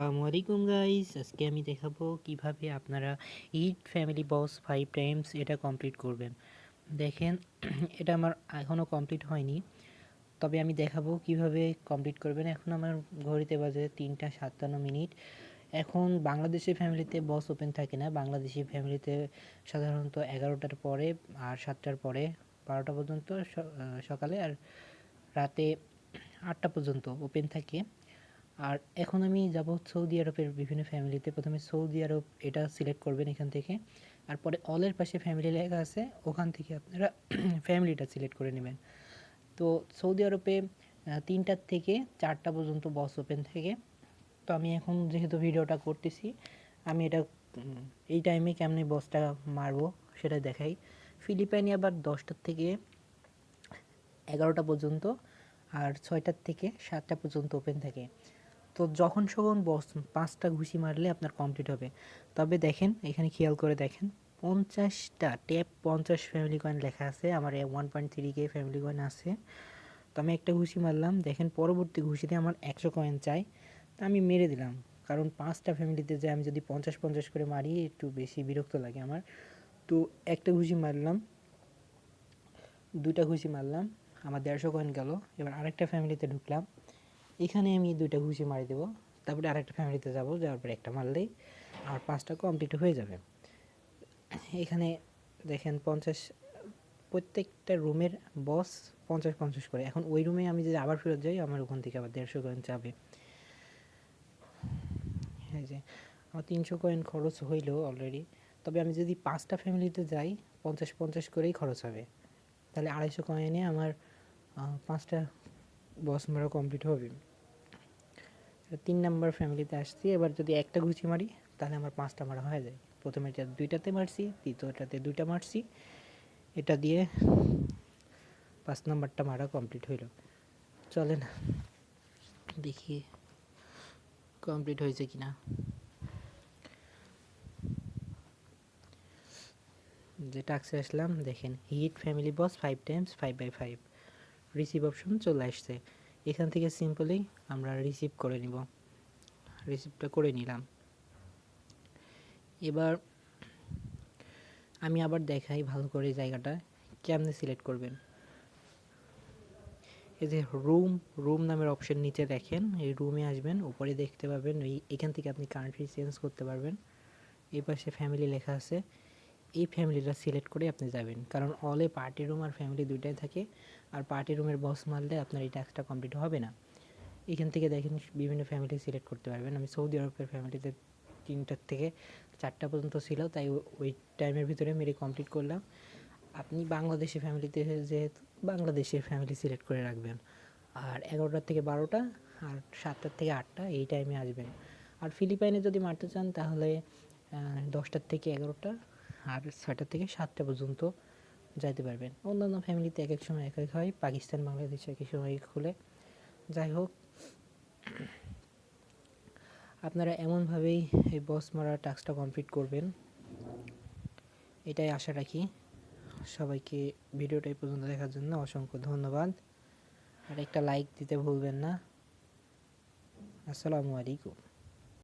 আসসালামু আলাইকুম গাইস, আজকে আমি দেখাবো কিভাবে আপনারা ইট ফ্যামিলি বস 5 টাইমস এটা কমপ্লিট করবেন। দেখেন এটা আমার এখনও কমপ্লিট হয়নি, তবে আমি দেখাবো কিভাবে কমপ্লিট করবেন। এখন আমার ঘড়িতে বাজে 3:57। এখন বাংলাদেশি ফ্যামিলিতে বস ওপেন থাকে না। বাংলাদেশি ফ্যামিলিতে সাধারণত 11টার পরে আর 7টার পরে 12টা পর্যন্ত সকালে আর রাতে 8টা পর্যন্ত ওপেন থাকে। আর এখন আমি যাব সৌদি আরবের বিভিন্ন ফ্যামিলিতে। প্রথমে সৌদি আরব এটা সিলেক্ট করবেন এখান থেকে, আর পরে অলের পাশে ফ্যামিলি লেখা আছে, ওখান থেকে আপনারা ফ্যামিলিটা সিলেক্ট করে নেবেন। তো সৌদি আরবে 3টার থেকে 4টা পর্যন্ত বস ওপেন থাকে। তো আমি এখন যেহেতু ভিডিওটা করতেছি, আমি এটা এই টাইমে কেমনি বসটা মারবো সেটা দেখাই। ফিলিপাইনে আবার 10টার থেকে 11টা পর্যন্ত আর 6টার থেকে 7টা পর্যন্ত ওপেন থাকে। তো যখন বস 5টা ঘুষি মারলে আপনার কমপ্লিট হবে। তবে দেখেন এখানে খেয়াল করে দেখেন, 50টা ট্যাপ 50 ফ্যামিলি কয়েন লেখা আছে। আমার 1.3K ফ্যামিলি কয়েন আছে। তো আমি একটা ঘুষি মারলাম, দেখেন পরবর্তী ঘুষিতে আমার 100 কয়েন চাই। তা আমি মেরে দিলাম, কারণ 5টা ফ্যামিলিতে যে আমি যদি 50 করে মারি একটু বেশি বিরক্ত লাগে আমার। তো একটা ঘুষি মারলাম, 2টা ঘুষি মারলাম, আমার 150 কয়েন গেল। এবার আরেকটা ফ্যামিলিতে ঢুকলাম, এখানে আমি 2টা ঘুষি মারি দেবো। তারপরে আরেকটা ফ্যামিলিতে যাব, যাওয়ার পরে একটা মারলেই আমার 5টা কমপ্লিট হয়ে যাবে। এখানে দেখেন 50 প্রত্যেকটা রুমের বস 50 করে। এখন ওই রুমে আমি যদি আবার ফেরত যাই, আমার ওখান থেকে আবার 150 কয়েন যাবে। এই যে আমার 300 কয়েন খরচ হইল অলরেডি। তবে আমি যদি 5টা ফ্যামিলিতে যাই, 50 করেই খরচ হবে। তাহলে 250 কয়েনে আমার 5টা বস মারা কমপ্লিট হবে। 3 নাম্বার ফ্যামিলিতে আসছি। এবার যদি একটা ঘুষি মারি তাহলে আমার 5টা মারা হয়ে যায়। প্রথমে এটা 2টাতে মারছি, দ্বিতীয়টাতে 2টা মারছি, এটা দিয়ে 5 নাম্বারটা মারা কমপ্লিট হইল। চলেন দেখি কমপ্লিট হয়েছে কিনা। যে টাস্কে আসলাম, দেখেন হিট ফ্যামিলি বস 5 টাইমস 5/5 রিসিভ অপশন চলে আসছে। এখান থেকে সিম্পলি আমরা রিসিভ করে নিব। রিসিভটা করে নিলাম। এবার আমি আবার দেখাই ভালো করে জায়গাটা কেমনে সিলেক্ট করবেন। এই যে রুম নামের অপশন নিচে দেখেন, এই রুমে আসবেন, উপরে দেখতে পাবেন এখান থেকে আপনি কান্ট্রি চেঞ্জ করতে পারবেন। এই পাশে ফ্যামিলি লেখা আছে, এই ফ্যামিলিটা সিলেক্ট করে আপনি যাবেন, কারণ অলে পার্টি রুম আর ফ্যামিলি দুইটাই থাকে। আর পার্টি রুমের বস মারলে আপনার এই টাস্কটা কমপ্লিট হবে না। এখান থেকে দেখেন বিভিন্ন ফ্যামিলি সিলেক্ট করতে পারবেন। আমি সৌদি আরবের ফ্যামিলিতে 3টার থেকে 4টা পর্যন্ত ছিল, তাই ওই টাইমের ভিতরে মেরে কমপ্লিট করলাম। আপনি বাংলাদেশি ফ্যামিলিতে যেহেতু বাংলাদেশের ফ্যামিলি সিলেক্ট করে রাখবেন। আর 11টার থেকে 12টা আর 7টার থেকে 8টা এই টাইমে আসবেন। আর ফিলিপাইনে যদি মারতে চান তাহলে 10টার থেকে 11টা আর 6টার থেকে 7টা পর্যন্ত যাইতে পারবেন। অন্যান্য ফ্যামিলিতে এক এক সময় এক এক হয়, পাকিস্তান বাংলাদেশ এক এক সময় খুলে। যাই হোক, আপনারা এমনভাবেই এই বস মারা টাস্কটা কমপ্লিট করবেন, এটাই আশা রাখি। সবাইকে ভিডিওটা এই পর্যন্ত দেখার জন্য অসংখ্য ধন্যবাদ। আর একটা লাইক দিতে ভুলবেন না। আসসালামু আলাইকুম।